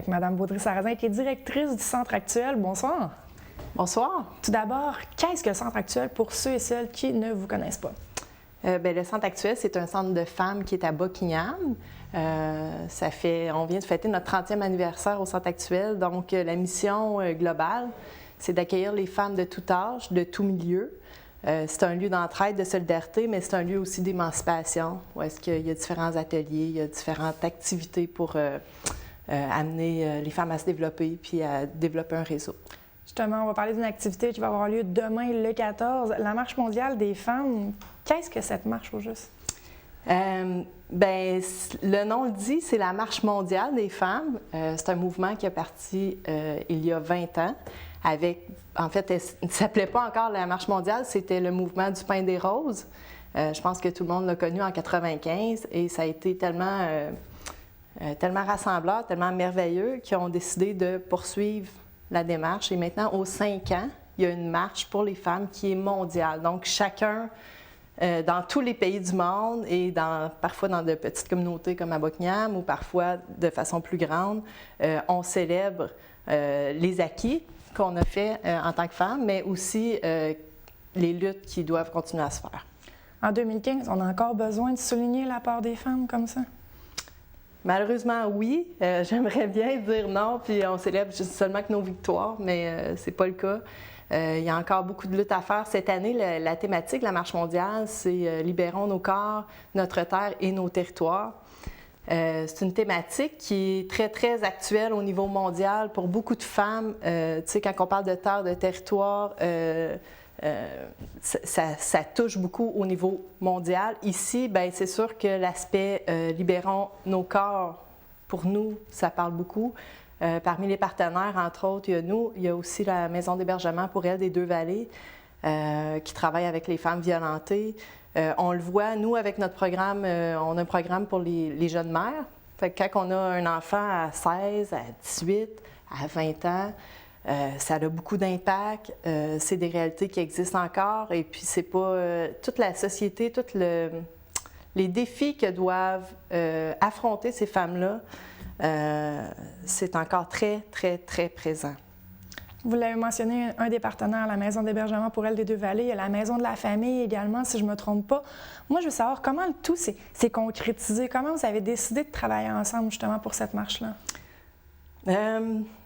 avec Mme Baudry-Sarrazin, qui est directrice du Centre Actuel. Bonsoir. Bonsoir. Tout d'abord, qu'est-ce que le Centre Actuel pour ceux et celles qui ne vous connaissent pas? Le Centre Actuel, c'est un centre de femmes qui est à Buckingham. On vient de fêter notre 30e anniversaire au Centre Actuel. Donc, la mission globale, c'est d'accueillir les femmes de tout âge, de tout milieu. C'est un lieu d'entraide, de solidarité, mais c'est un lieu aussi d'émancipation, où est-ce qu'il y a différents ateliers, il y a différentes activités pour amener les femmes à se développer puis à développer un réseau. Justement, on va parler d'une activité qui va avoir lieu demain, le 14, la Marche mondiale des femmes. Qu'est-ce que cette marche, au juste? Le nom le dit, c'est la Marche mondiale des femmes. C'est un mouvement qui est parti il y a 20 ans. En fait, elle ne s'appelait pas encore la Marche mondiale, c'était le mouvement du pain des roses. Je pense que tout le monde l'a connu en 1995 et ça a été tellement rassembleur, tellement merveilleux qu'ils ont décidé de poursuivre la démarche. Et maintenant, aux 5 ans, il y a une marche pour les femmes qui est mondiale. Donc, chacun, dans tous les pays du monde et parfois dans de petites communautés comme à Buckingham ou parfois de façon plus grande, on célèbre les acquis qu'on a fait en tant que femme, mais aussi les luttes qui doivent continuer à se faire. En 2015, on a encore besoin de souligner la part des femmes comme ça? Malheureusement, oui. J'aimerais bien dire non, puis on célèbre seulement que nos victoires, mais c'est pas le cas. Il y a encore beaucoup de luttes à faire. Cette année, la thématique de la Marche mondiale, c'est « Libérons nos corps, notre terre et nos territoires ». C'est une thématique qui est très, très actuelle au niveau mondial pour beaucoup de femmes. Tu sais, quand on parle de terre, de territoire, ça touche beaucoup au niveau mondial. Ici, bien, c'est sûr que l'aspect libérons nos corps, pour nous, ça parle beaucoup. Parmi les partenaires, entre autres, il y a aussi la Maison d'hébergement pour elles des Deux-Vallées qui travaille avec les femmes violentées. On le voit, nous, avec notre programme, on a un programme pour les jeunes mères. Fait que quand on a un enfant à 16, à 18, à 20 ans, ça a beaucoup d'impact. C'est des réalités qui existent encore. Et puis, c'est pas toute la société, les défis que doivent affronter ces femmes-là, c'est encore très, très, très présent. Vous l'avez mentionné, un des partenaires, la Maison d'hébergement pour elles des Deux-Vallées, il y a la Maison de la famille également, si je ne me trompe pas. Moi, je veux savoir comment le tout s'est concrétisé, comment vous avez décidé de travailler ensemble justement pour cette marche-là?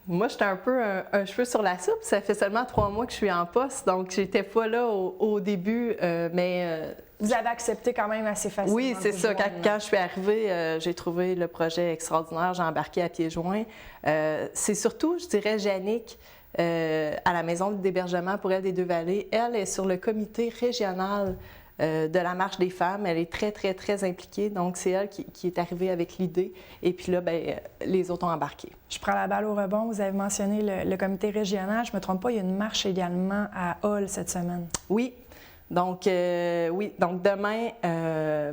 Moi, j'étais un peu un cheveu sur la soupe. Ça fait seulement 3 mois que je suis en poste, donc j'étais pas là au début, mais... Vous avez accepté quand même assez facilement. Oui, c'est ça. Quand je suis arrivée, j'ai trouvé le projet extraordinaire, j'ai embarqué à pieds joints. C'est surtout, je dirais, Yannick, à la Maison d'hébergement pour elles des Deux-Vallées. Elle est sur le comité régional de la Marche des femmes. Elle est très, très, très impliquée. Donc, c'est elle qui est arrivée avec l'idée. Et puis là, bien, les autres ont embarqué. Je prends la balle au rebond. Vous avez mentionné le comité régional. Je ne me trompe pas, il y a une marche également à Hull cette semaine. Oui. Donc, demain,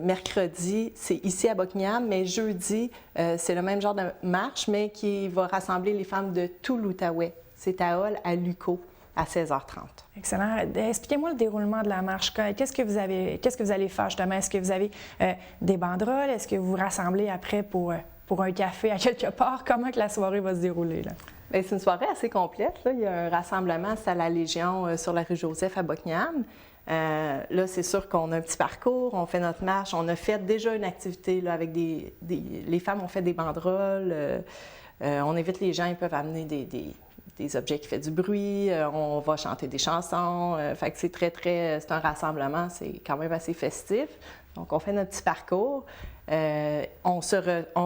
mercredi, c'est ici à Buckingham, mais jeudi, c'est le même genre de marche, mais qui va rassembler les femmes de tout l'Outaouais. C'est à Hull, à Luco, à 16h30. Excellent. Expliquez-moi le déroulement de la marche. Qu'est-ce que vous allez faire justement? Est-ce que vous avez des banderoles? Est-ce que vous vous rassemblez après pour un café à quelque part? Comment que la soirée va se dérouler, là? Bien, c'est une soirée assez complète, là. Il y a un rassemblement, c'est à la Légion sur la rue Joseph à Buckingham. Là, c'est sûr qu'on a un petit parcours, on fait notre marche, on a fait déjà une activité là, avec les femmes ont fait des banderoles, on invite les gens, ils peuvent amener des objets qui font du bruit, on va chanter des chansons, fait que c'est un rassemblement, c'est quand même assez festif. Donc, on fait notre petit parcours, on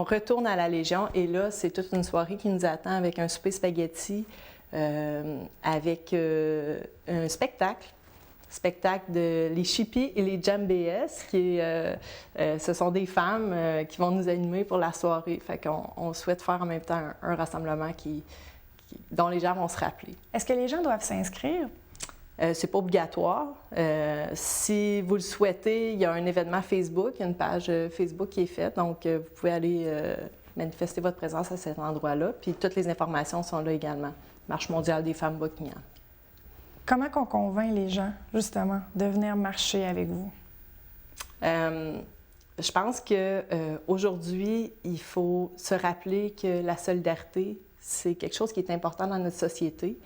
retourne à la Légion et là, c'est toute une soirée qui nous attend avec un souper spaghetti, avec un spectacle de les Chippies et les Djembéesses, ce sont des femmes qui vont nous animer pour la soirée. Fait qu'on souhaite faire en même temps un rassemblement dont les gens vont se rappeler. Est-ce que les gens doivent s'inscrire? C'est pas obligatoire. Si vous le souhaitez, il y a un événement Facebook, il y a une page Facebook qui est faite, donc vous pouvez aller manifester votre présence à cet endroit-là. Puis toutes les informations sont là également. Marche mondiale des femmes Buckingham. Comment qu'on convainc les gens, justement, de venir marcher avec vous? Je pense qu'aujourd'hui, il faut se rappeler que la solidarité, c'est quelque chose qui est important dans notre société.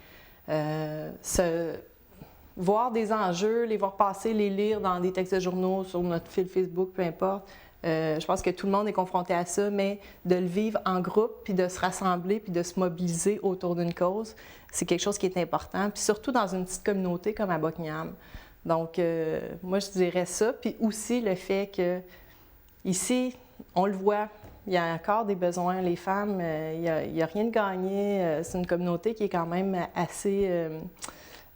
Voir des enjeux, les voir passer, les lire dans des textes de journaux, sur notre fil Facebook, peu importe. Je pense que tout le monde est confronté à ça, mais de le vivre en groupe, puis de se rassembler, puis de se mobiliser autour d'une cause, c'est quelque chose qui est important, puis surtout dans une petite communauté comme à Bocquignam. Donc, moi, je dirais ça, puis aussi le fait que ici, on le voit, il y a encore des besoins. Les femmes, il n'y a rien de gagné. C'est une communauté qui est quand même assez...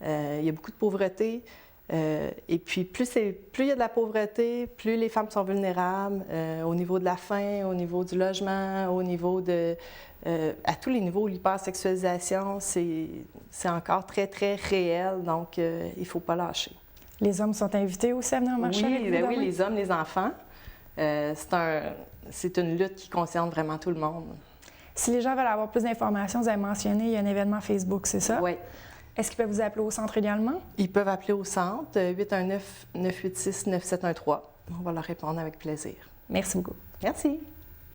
il y a beaucoup de pauvreté. Et puis, plus il y a de la pauvreté, plus les femmes sont vulnérables au niveau de la faim, au niveau du logement, au niveau de... à tous les niveaux, l'hypersexualisation, c'est encore très, très réel. Donc, il ne faut pas lâcher. Les hommes sont invités aussi à venir marcher avec vous demain? Oui, les hommes, les enfants. C'est une lutte qui concerne vraiment tout le monde. Si les gens veulent avoir plus d'informations, vous avez mentionné, il y a un événement Facebook, c'est ça? Oui. Est-ce qu'ils peuvent vous appeler au centre également? Ils peuvent appeler au centre, 819-986-9713. On va leur répondre avec plaisir. Merci beaucoup. Merci.